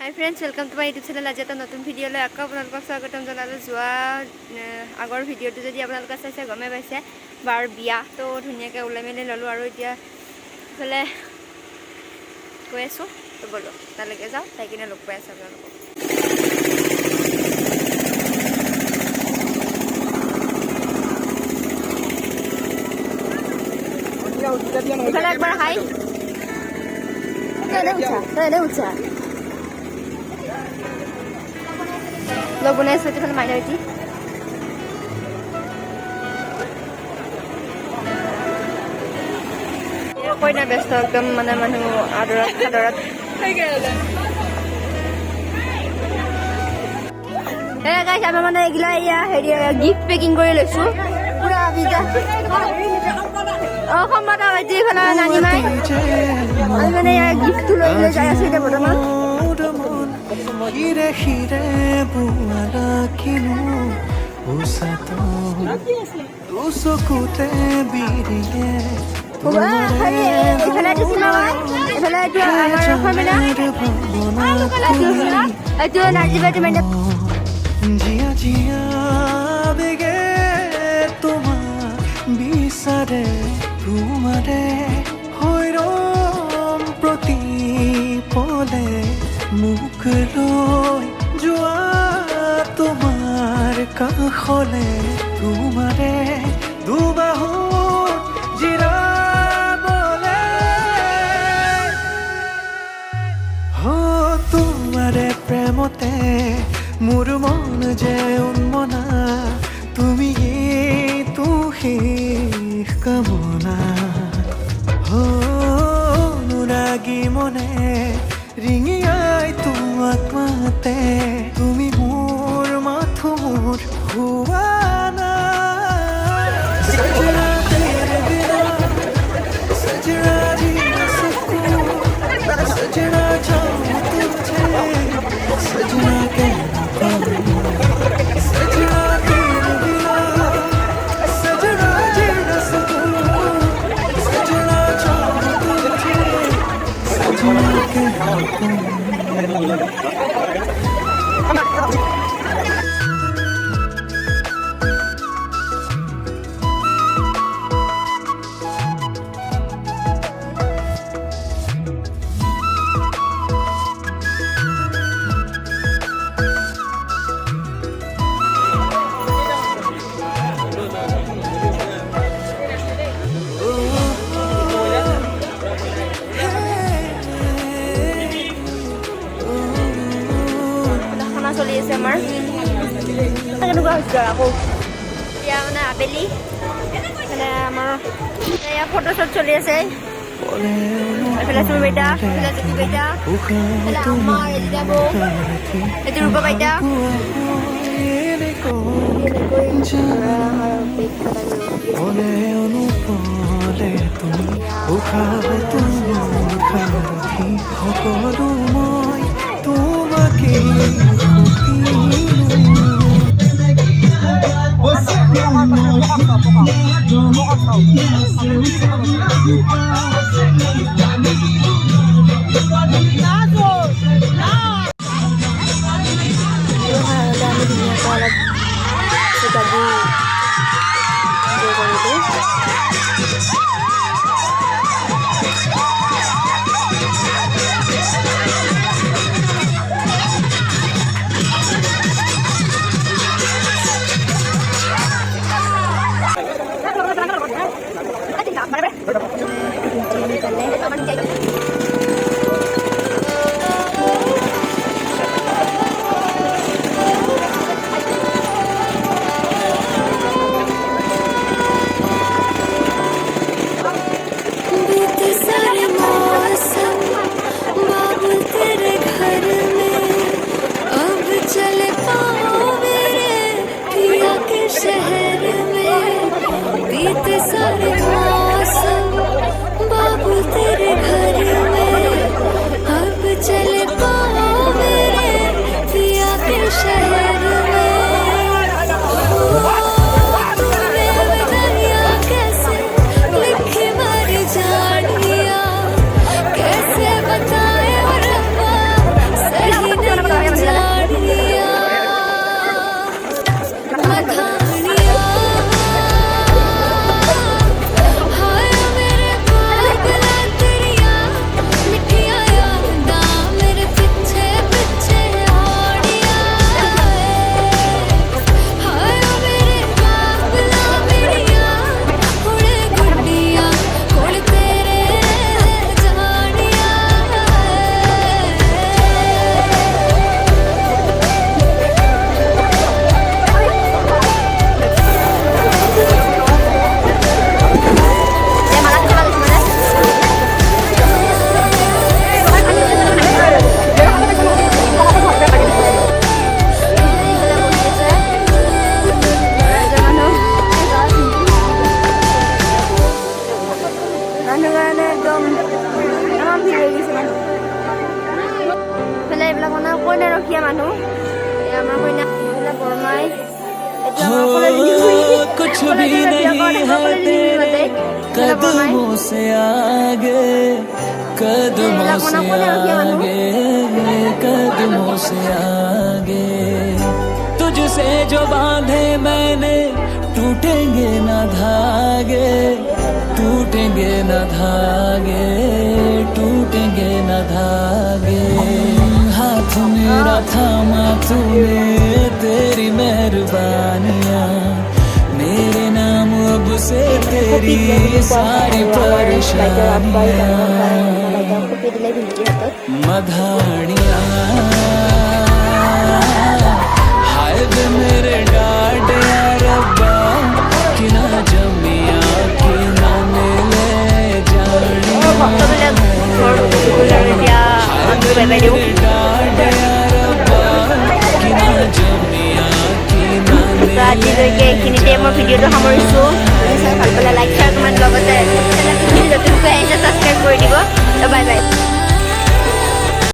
Hi friends, welcome to my YouTube channel. Aji eta notun video le akka apnalok swagatam janalu jua agor video tu jodi apnalok saise gome paise bar biya to dhuniya ke ulai mele lalu aru etia bole koi asu to bolo taleke jao tai kine log pai ase apnalok Kala ekbar hi Tade ucha Lo bunai seperti film mana itu? Ya, kau ini best agam mana adorat. Eh guys, apa mana gila ya? Gift packing kau lesu. Pura visa. Oh, kamu mana aja kalau nani mai? Aku mana ya gift tu loh saya sudah berapa? Hire hire buala kinu usato usokute biriye wah hari ikhala di sini wah ikhala itu agar apa mana itu nanti baju mana jia jia bege tuma bisare tumare hoirom proti pole মুখ লৈ যোৱা তোমাৰ কাষলে তোমাৰে দুবাহু জিৰাবলে হো তোমাৰে প্ৰেমতে মোৰ মন যে উন্মনা তুমি শেষ কামনা হো অনুৰাগী মনে ৰিঙিয়াই তোমাক মাতে তুমি মোৰ মাথোৰ হোৱা নাই সজনা তেৰে বিনা সজনা জীনা সকো সজনা চাহো তুঝে সজনা কে সজনা তেरे बिना सजना जीना सकूं सजना चाहूं तुझे सजना के চলি আছে আমাৰ কেনেকুৱা হৈছে আকৌ এতিয়া মানে আবেলি মানে আমাৰ এয়া ফটোশ্বুট চলি আছে এইফালে চুমি বাইদা এইফালে জ্যোতি বাইদা এইফালে আমাৰ এদিতা বৌ এইটো ৰূপা বাইদা সকলো মই তোমাকে কাৰণে ৰখীয়া মানুহ আমাৰ কইনা বৰমাই এতিয়া আমাৰ কলেজ कुछ भी नहीं है तेरे कदमों से आगे कदमों से आगे कदमों से आगे तुझसे जो बांधे मैंने टूटेंगे ना धागे टूटेंगे ना धागे टूटेंगे ना धागे हाथ मेरा थामा तूने तेरी मेहरबानियाँ मेरे नाम अब से तेरी सारी परेशानियाँ मधानियाँ हाय वे मेरे डाड यार रब्बा कि ना जमिया कि ना मिले जानिया डाड यार रब्बा कि ना जमिया कि ना আজিলৈকে এইখিনিতে মই ভিডিঅ'টো সামৰিছোঁ ভাল পালে লাইক শ্বেয়াৰ কমেণ্ট লগতে